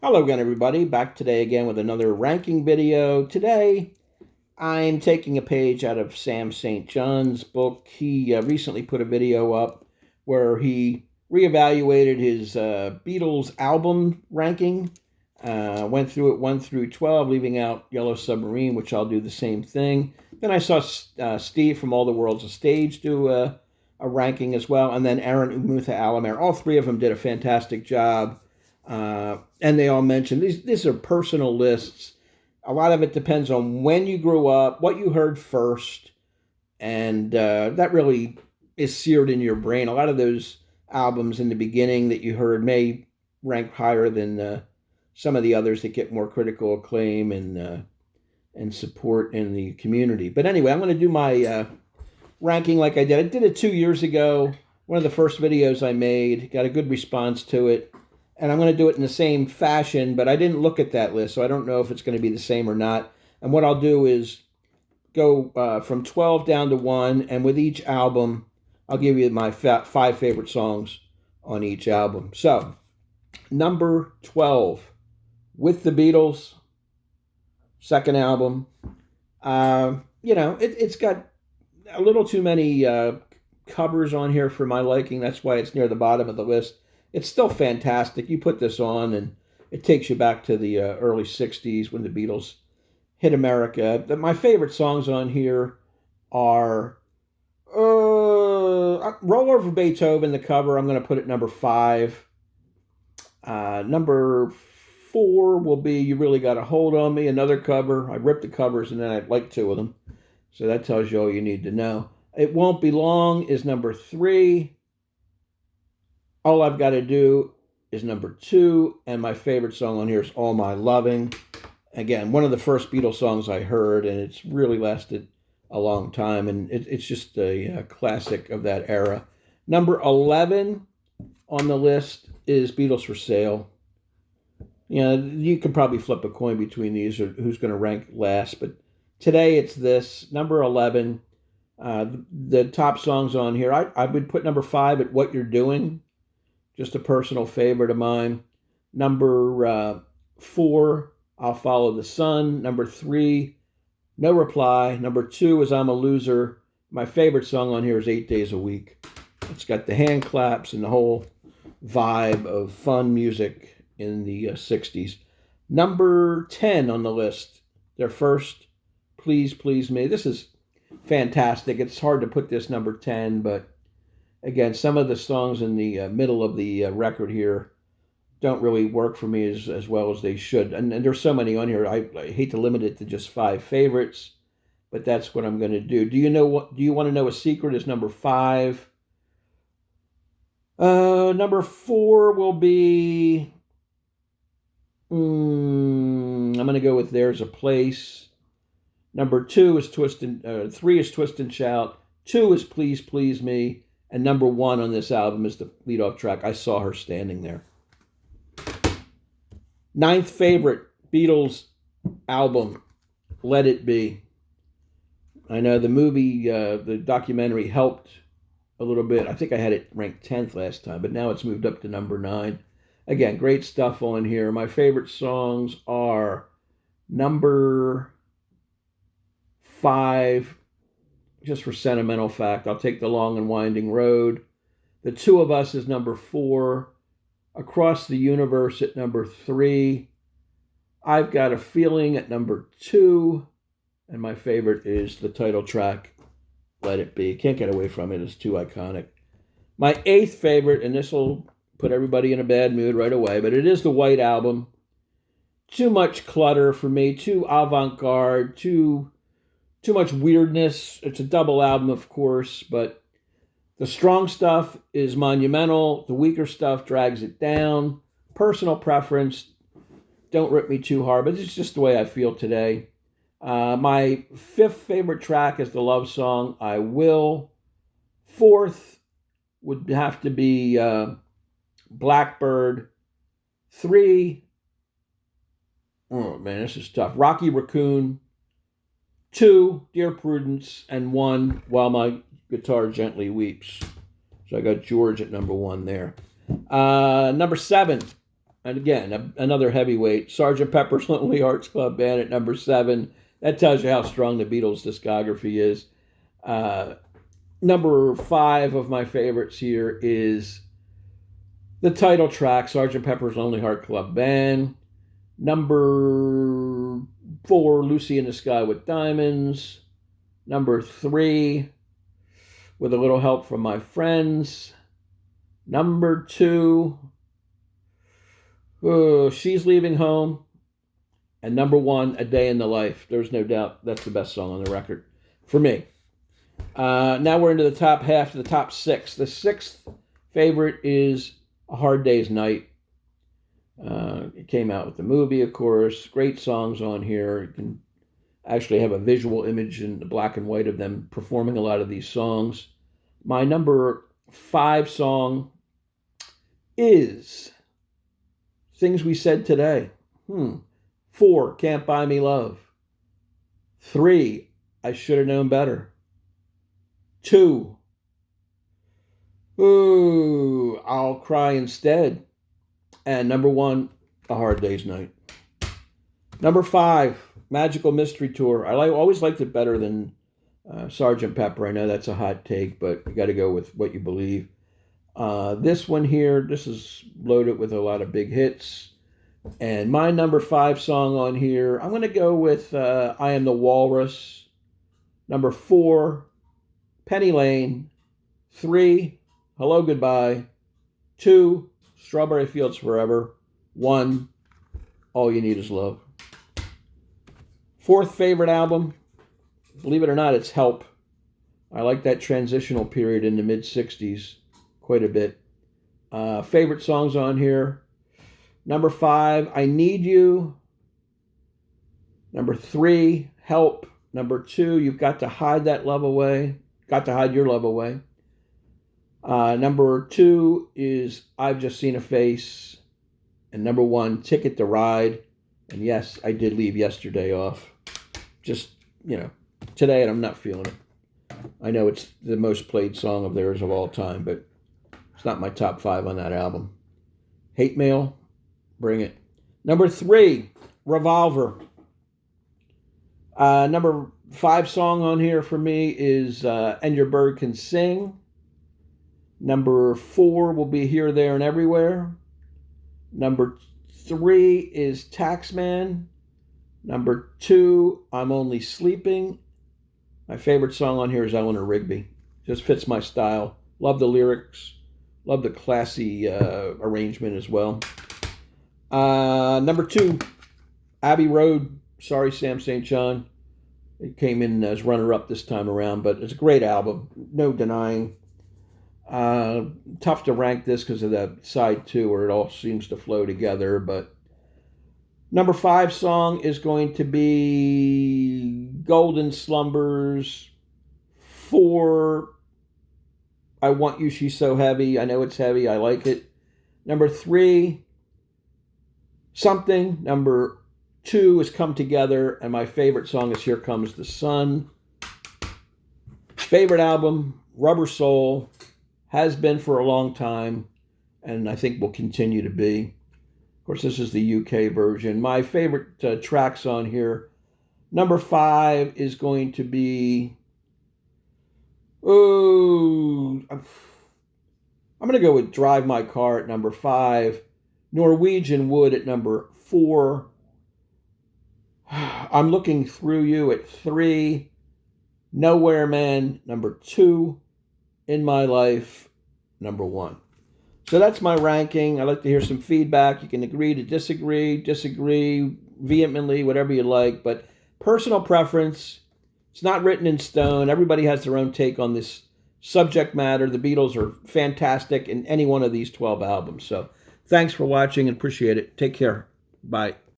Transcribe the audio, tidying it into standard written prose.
Hello again, everybody. Back today again with another ranking video. Today, I'm taking a page out of Sam St. John's book. He recently put a video up where he reevaluated his Beatles album ranking. Went through it 1 through 12, leaving out Yellow Submarine, which I'll do the same thing. Then I saw Steve from All the World's a Stage do a ranking as well, and then Aaron Umutha Alamere. All three of them did a fantastic job. And they all mentioned these are personal lists. A lot of it depends on when you grew up, what you heard first, and that really is seared in your brain. A lot of those albums in the beginning that you heard may rank higher than some of the others that get more critical acclaim and support in the community. But anyway, I'm going to do my ranking like I did. I did it 2 years ago. One of the first videos I made, got a good response to it. And I'm going to do it in the same fashion, but I didn't look at that list, so I don't know if it's going to be the same or not. And what I'll do is go from 12 down to 1, and with each album, I'll give you my 5 favorite songs on each album. So, number 12, With the Beatles, second album. It's got a little too many covers on here for my liking. That's why it's near the bottom of the list. It's still fantastic. You put this on, and it takes you back to the early 60s when the Beatles hit America. My favorite songs on here are Roll Over Beethoven, the cover. I'm going to put it number 5. Number 4 will be You Really Got a Hold on Me, another cover. I ripped the covers, and then I like 2 of them. So that tells you all you need to know. It Won't Be Long is number 3. All I've Got to Do is number 2, and my favorite song on here is All My Loving. Again, one of the first Beatles songs I heard, and it's really lasted a long time, and it's just a classic of that era. Number 11 on the list is Beatles for Sale. You can probably flip a coin between these or who's going to rank last, but today it's this, number 11. The top songs on here, I would put number 5 at What You're Doing. Just a personal favorite of mine. Number 4, I'll Follow the Sun. Number 3, No Reply. Number 2 is I'm a Loser. My favorite song on here is 8 Days a Week. It's got the hand claps and the whole vibe of fun music in the 60s. Number 10 on the list, their first, Please Please Me. This is fantastic. It's hard to put this number 10, but again, some of the songs in the middle of the record here don't really work for me as well as they should. And there's so many on here. I hate to limit it to just 5 favorites, but that's what I'm going to do. Do you want to know a secret? Is number 5. Number 4 will be. I'm going to go with There's a Place. Number 2 is 3 is Twist and Shout. 2 is Please Please Me. And number 1 on this album is the lead-off track, I Saw Her Standing There. 9th favorite Beatles album, Let It Be. I know the movie, the documentary helped a little bit. I think I had it ranked 10th last time, but now it's moved up to number 9. Again, great stuff on here. My favorite songs are number 5, just for sentimental fact, I'll take The Long and Winding Road. The Two of Us is number 4. Across the Universe at number 3. I've Got a Feeling at number 2. And my favorite is the title track, Let It Be. Can't get away from it. It's too iconic. My 8th favorite, and this will put everybody in a bad mood right away, but it is the White Album. Too much clutter for me. Too avant-garde. Too much weirdness. It's a double album, of course, but the strong stuff is monumental. The weaker stuff drags it down. Personal preference. Don't rip me too hard, but it's just the way I feel today. My 5th favorite track is the love song, I Will. 4th would have to be Blackbird. 3, oh man, this is tough. Rocky Raccoon. 2, Dear Prudence, and 1, While My Guitar Gently Weeps. So I got George at number 1 there. Number 7, and again, another heavyweight, Sgt. Pepper's Lonely Hearts Club Band at number 7. That tells you how strong the Beatles' discography is. Number 5 of my favorites here is the title track, Sgt. Pepper's Lonely Hearts Club Band. Number 4, Lucy in the Sky with Diamonds. Number 3, With a Little Help from My Friends. Number 2, She's Leaving Home. And number 1, A Day in the Life. There's no doubt that's the best song on the record for me. Now we're into the top half of the top 6. The 6th favorite is A Hard Day's Night. It came out with the movie, of course. Great songs on here. You can actually have a visual image in the black and white of them performing a lot of these songs. My number 5 song is Things We Said Today. 4, Can't Buy Me Love. 3, I Should Have Known Better. 2, I'll Cry Instead. And number 1, A Hard Day's Night. Number 5, Magical Mystery Tour. I always liked it better than Sgt. Pepper. I know that's a hot take, but you got to go with what you believe. This one here, this is loaded with a lot of big hits. And my number 5 song on here, I'm going to go with I Am the Walrus. Number 4, Penny Lane. 3, Hello Goodbye. 2, Strawberry Fields Forever. 1, All You Need Is Love. 4th favorite album, believe it or not, it's Help. I like that transitional period in the mid-60s quite a bit. Favorite songs on here. Number 5, I Need You. Number 3, Help. Number 2, You've Got to Hide That Love Away. Got to Hide Your Love Away. Number 2 is I've Just Seen a Face. And number 1, Ticket to Ride. And yes, I did leave Yesterday off. Just, today, and I'm not feeling it. I know it's the most played song of theirs of all time, but it's not my top 5 on that album. Hate Mail, bring it. Number 3, Revolver. Number 5 song on here for me is And Your Bird Can Sing. Number 4 will be Here, There, and Everywhere. Number 3 is Taxman. Number 2, I'm Only Sleeping. My favorite song on here is Eleanor Rigby. Just fits my style. Love the lyrics. Love the classy arrangement as well. Number 2, Abbey Road. Sorry, Sam St. John. It came in as runner-up this time around, but it's a great album. No denying. Tough to rank this because of the side 2 where it all seems to flow together, but number 5 song is going to be Golden Slumbers. 4, I Want You, She's So Heavy. I know it's heavy. I like it. Number 3, Something. Number 2 is Come Together. And my favorite song is Here Comes the Sun. Favorite album, Rubber Soul. Has been for a long time, and I think will continue to be. Of course, this is the UK version. My favorite tracks on here. Number 5 is going to be... I'm going to go with Drive My Car at number 5. Norwegian Wood at number 4. I'm Looking Through You at 3. Nowhere Man, number 2. In My Life, number 1. So that's my ranking. I'd like to hear some feedback. You can agree to disagree vehemently, whatever you like. But personal preference, it's not written in stone. Everybody has their own take on this subject matter. The Beatles are fantastic in any one of these 12 albums. So thanks for watching and appreciate it. Take care. Bye.